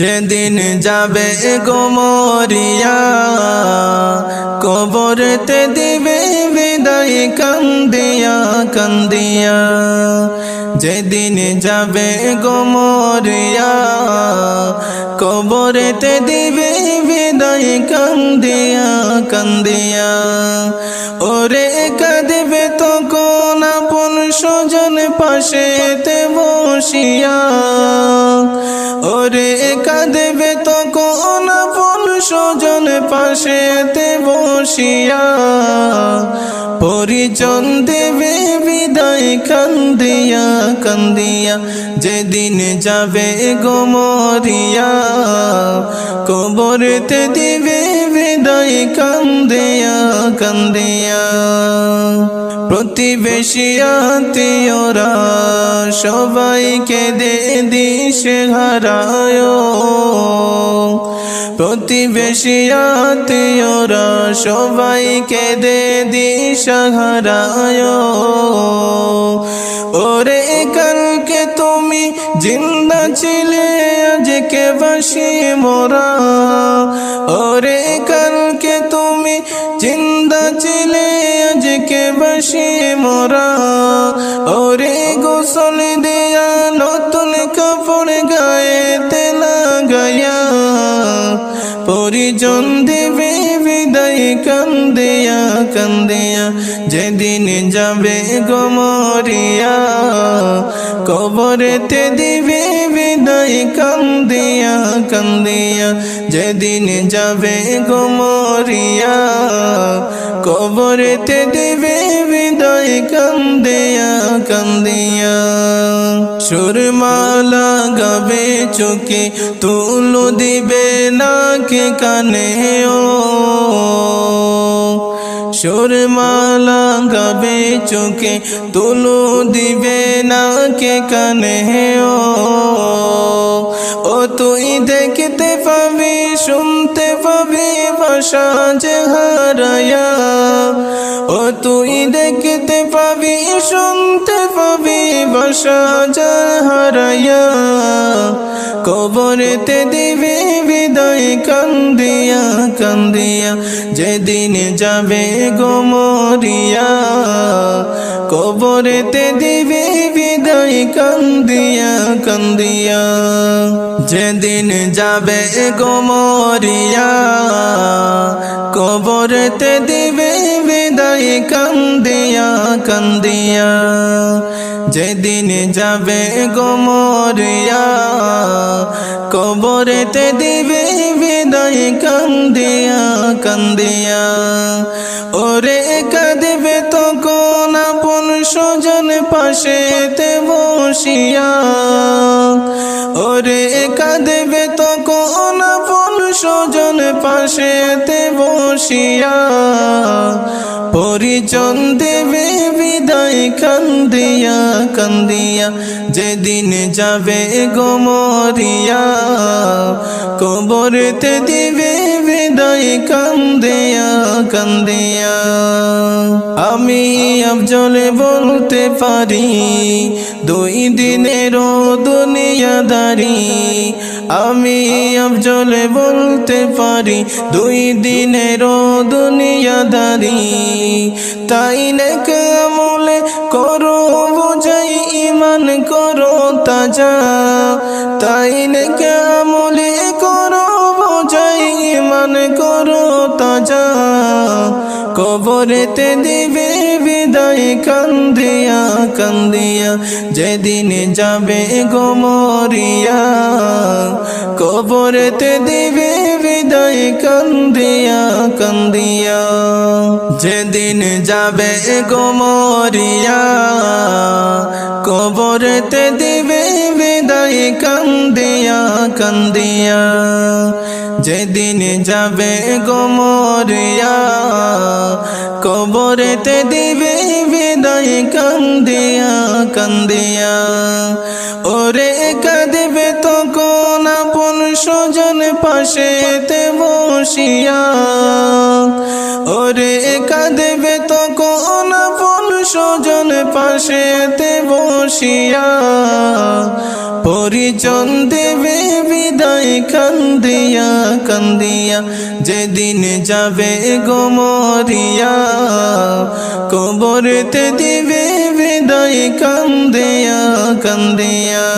যেদিন যাবে গো মরিয়া কবরেতে দিবে বিদায় কান্দিয়া কান্দিয়া। যেদিন যাবে গো মরিয়া কবরেতে দিবে বিদায় কান্দিয়া কান্দিয়া। ওরে কাঁদবে তখন আপন স্বজন পাশেতে বসিয়া। ওরে কাঁদবে তখন আপন স্বজন পাশেতে বসিয়া। পরিজন দেবে বিদায় কান্দিয়া কান্দিয়া। যেদিন যাবে গো মরিয়া কবরেতে দিবে বিদায় কান্দিয়া কান্দিয়া। প্রতিবেশী আত্মীয়রা সবাইকে দে দিশে হারায়। প্রতিবেশী আত্মীয়রা সবাইকে দে দিশা হারায়। ওরে কালকে তুমি জিন্দা ছিলে আজকে বাসি মোরা। ওরে কালকে তুমি জিন্দা ছিলে আজকে বাসি মোরা। ওরে গোসল দিয়া নতুন কাপড় গায়েতে লাগায়া। পরিজন দেবে বিদায় কান্দিয়া কান্দিয়া। যেদিন যাবে গো মরিয়া কবরেতে দিবে বিদায় কান্দিয়া কান্দিয়া। যেদিন যাবে গো মরিয়া কবরেতে দিবে বিদায় কান্দিয়া কান্দিয়া। সুরমালা গাবে চোখে তুলো দিবে নাকে কানে ও। সুরমালা গাবে চোখে তুলো দিবে নাকে কানে ও। ও তুই দেখতে পাবি শুনতে পাবি ভাষা যে হারায়া। ও তুই দেখতে পাবি শুনতে পাবি ভাষা যে হারায়া। কবরেতে দিবে বিদায় কান্দিয়া কান্দিয়া। যেদিন যাবে গো মরিয়া কবরেতে দিবে বিদায় কান্দিয়া কান্দিয়া। যেদিন যাবে গো মরিয়া কবরেতে দিবে বিদায় কান্দিয়া কান্দিয়া। যেদিন যাবে গো মরিয়া কবরেতে দিবে বিদায় কান্দিয়া কান্দিয়া। ওরে কাঁদবে তখন আপন স্বজন পাশেতে বসিয়া। ওরে কাঁদবে তখন আপন স্বজন পাশেতে বসিয়া। পরিজন দেবে বিদায় কান্দিয়া কান্দিয়া। যেদিন যাবে গো মরিয়া কবরেতে দিবে বিদায় কান্দিয়া কান্দিয়া। আমি আফজল বলতে পারি দুই দিনেরও দুনিয়াদারি। আমি আফজল বলতে পারি দুই দিনেরও দুনিয়াদারি। তাই নেক আমলে করো বোঝাই ইমান করো তাজা। তাই নেক আমলে করো বোঝাই ইমান করো তাজা। কবরেতে দিবে বিদায় কান্দিয়া কান্দিয়া। যেদিন যাবে গো মরিয়া কবরেতে দিবে বিদায় কান্দিয়া কান্দিয়া। যেদিন যাবে গো মরিয়া কবরেতে দিবে বিদায় কান্দিয়া কান্দিয়া। যেদিন যাবে গো মরিয়া কবরেতে দিবে বিদায় কান্দিয়া কান্দিয়া। ওরে কাঁদবে তখন আপন স্বজন পাশেতে বসিয়া। ওরে কাঁদবে তখন আপন স্বজন পাশেতে বসিয়া পরিজন দেবে বিদায় কান্দিয়া কান্দিয়া যেদিন যাবে গো মরিয়া কবরেতে দিবে বিদায় কান্দিয়া কান্দিয়া